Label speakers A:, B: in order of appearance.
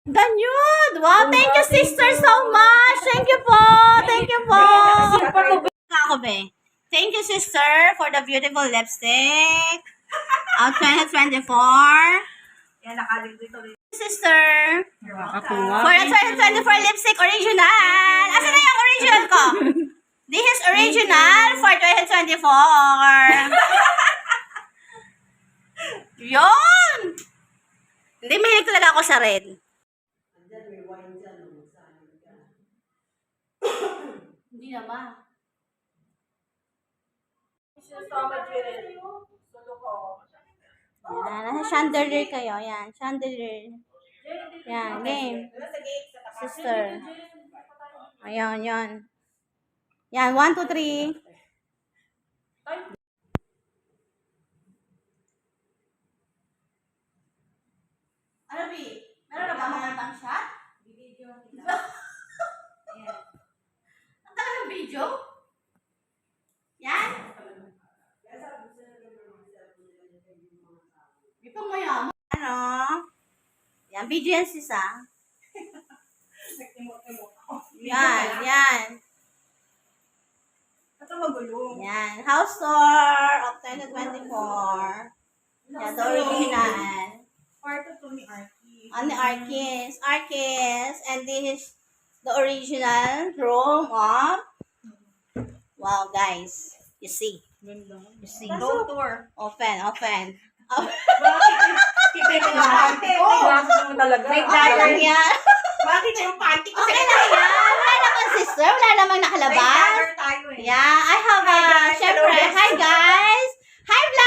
A: Ganyan! Wow, thank you, sister, so much! Thank you po! Thank you po! Ako, be. Thank you, sister, for the beautiful lipstick of 2024.
B: Yan, nakalim dito.
A: Sister,
C: Nakakuha.
A: for the 2024 lipstick original. Asa na yung original ko? This is original for 2024. Yun! Hindi, mahilig talaga ako sa red. Hindi naman. Yan, nasa chandelier kayo. Yan, chandelier. Yan, game. Sister. Ayan, yan. Yan, 1, 2, 3. Ano, B? Meron na ba mga tang shot? Ang tagal ng video? Yan? Ipang mayaman. Ano? Yan, video yan sis ah. Yan, yan.
B: Ito magulong.
A: Yan, house tour of 2024. Yan, the original.
B: Part ito ni Arky.
A: On the Arkis. And this is the original room of... Wow, guys. You see. You see.
B: Go tour.
A: Open.
B: Bakit yung panty ko?
C: talaga.
A: Okay lang yan.
B: Bakit yung panty ko?
A: Okay lang yan. Wala naman, sister. Wala namang
B: May
A: nakalabas.
B: cover tayo eh.
A: Yeah, I have a...
B: Hi, guys.
A: Syempre,
B: Hello,
A: hi, guys. Hi, vlog.